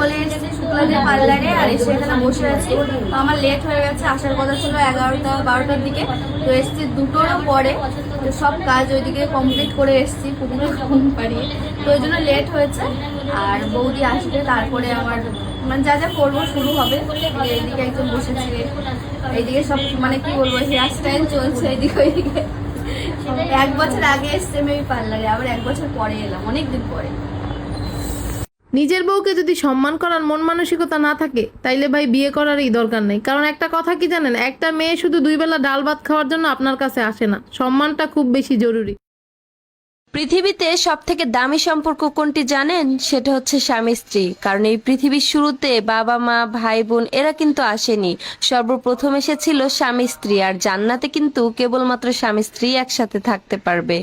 চলে এসেছি শুক্লাদের পার্লারে, আর এসে এখানে বসে আছি। তো আমার লেট হয়ে গেছে, আসার কথা ছিল 11টা 12টার দিকে, তো এসেছি 2টোরও পরে। তো সব কাজ ওইদিকে কমপ্লিট করে এসেছি পুকুরে ঘুম পাড়িয়ে, তো ওই জন্য লেট হয়েছে। আর বৌদি আসবে, তারপরে আমার মানে যা যা করবো শুরু হবে। এইদিকে একজন বসেছে, এইদিকে সব মানে কি বলবো হেয়ার স্টাইল চলছে এইদিকে ওইদিকে। 1 বছর আগে এসছি আমি পার্লারে, আবার 1 বছর পরে এলাম, অনেকদিন পরে। নিজের বউকে যদি সম্মান করার মন মানসিকতা না থাকে তাইলে ভাই বিয়ে করারই দরকার নেই। কারণ একটা কথা কি জানেন, একটা মেয়ে শুধু 2 বেলা ডাল ভাত খাওয়ার জন্য আপনার কাছে আসে না। সম্মানটা খুব বেশি জরুরি। পৃথিবীতে সব থেকে দামি সম্পর্ক কোনটি জানেন? সেটা হচ্ছে স্বামী স্ত্রী। কারণ এই পৃথিবীর শুরুতে বাবা মা ভাই বোন এরা কিন্তু আসেনি, সর্বপ্রথম এসেছিল স্বামী স্ত্রী। আর জান্নাতে কিন্তু কেবলমাত্র স্বামী স্ত্রী একসাথে থাকতে পারবে।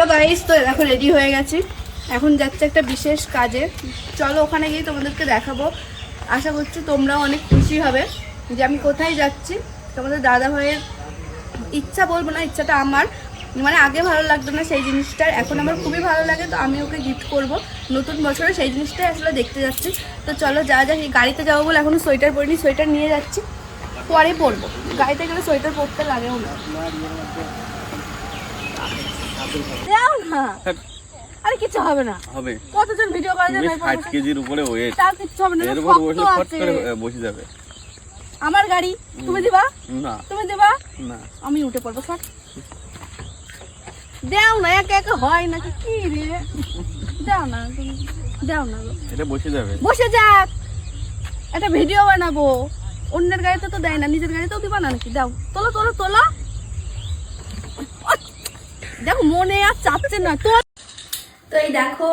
হ্যালো গাইস, তো এখন রেডি হয়ে গেছি, এখন যাচ্ছে একটা বিশেষ কাজে। চলো ওখানে গিয়ে তোমাদেরকে দেখাবো। আশা করছি তোমরাও অনেক খুশি হবে যে আমি কোথায় যাচ্ছি। তোমাদের দাদা ভাইয়ের ইচ্ছা বলবো না, ইচ্ছাটা আমার, মানে আগে ভালো লাগতো না সেই জিনিসটার, এখন আমার খুবই ভালো লাগে। তো আমি ওকে গিফট করব নতুন বছরে, সেই জিনিসটাই আসলে দেখতে যাচ্ছি। তো চলো যা যা, গাড়িতে যাবো বলে এখনো সোয়েটার পরিনি, সোয়েটার নিয়ে যাচ্ছি, পরে পরবো। গাড়িতে গেলে সোয়েটার পরতে লাগেও না। দাও না, আরে কিছু হবে না, হবে। কতজন ভিডিও করা যায়? 60 কেজির উপরে ওয়েট, তার কিছু হবে না, এর উপর বসলে ফট করে বসে যাবে। আমার গাড়ি তুমি দিবা? না তুমি দিবা না, আমি উঠে পড়বো। সব দাও না, একা একা হয় নাকি কি রে? দাও না তুমি, দাও না গো। এটা বসে যাবে। বসে যাক, একটা ভিডিও বানাবো। অন্যের গাড়িতে তো দেয় না, নিজের গাড়িতেও দিবা না নাকি? দাও, তোলো তোলো তোলো। দেখো মনে আর চাচ্ছে না তো। তো এই দেখো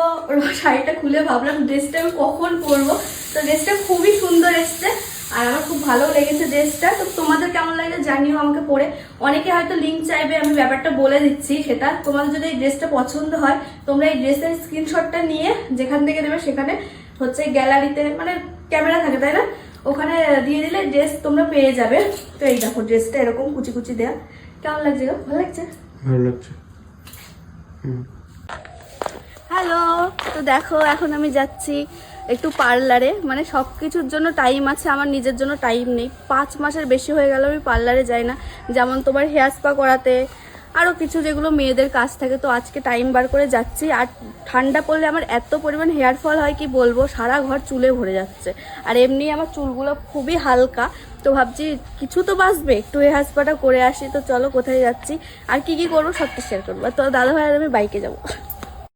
শাড়িটা খুলে ভাবলাম ড্রেসটা আমি কখন পরবো। তো ড্রেসটা খুবই সুন্দর এসছে, আর আমার খুব ভালো লেগেছে ড্রেসটা। তো তোমাদের কেমন লাগে জানিও আমাকে পরে। অনেকে হয়তো লিঙ্ক চাইবে, আমি ব্যাপারটা বলে দিচ্ছি। সেটা তোমাদের যদি এই ড্রেসটা পছন্দ হয়, তোমরা এই ড্রেসের স্ক্রিনশটটা নিয়ে যেখান থেকে দেবে সেখানে হচ্ছে গ্যালারিতে, মানে ক্যামেরা থাকে তাই না, ওখানে দিয়ে দিলে ড্রেস তোমরা পেয়ে যাবে। তো এই দেখো ড্রেসটা এরকম কুচি কুচি দেয়া, কেমন লাগছে গো? ভালো লাগছে? ভালো লাগছে। হ্যালো, তো দেখো এখন আমি যাচ্ছি একটু পার্লারে। মানে সব কিছুর জন্য টাইম আছে, আমার নিজের জন্য টাইম নেই। 5 মাসের বেশি হয়ে গেল আমি পার্লারে যাই না। যেমন তোমার হেয়ার স্পা করাতে, আরও কিছু যেগুলো মেয়েদের কাজ থাকে। তো আজকে টাইম বার করে যাচ্ছি। আর ঠান্ডা পড়লে আমার এত পরিমাণ হেয়ার ফল হয় কি বলবো, সারা ঘর চুলে ভরে যাচ্ছে। আর এমনি আমার চুলগুলো খুবই হালকা, তো ভাবছি কিছু তো বাঁচবে, একটু হেয়ার স্পাটা করে আসি। তো চলো কোথায় যাচ্ছি আর কি কি করবো সবটা শেয়ার করবো। তো দাদা ভাই আর আমি বাইকে যাবো।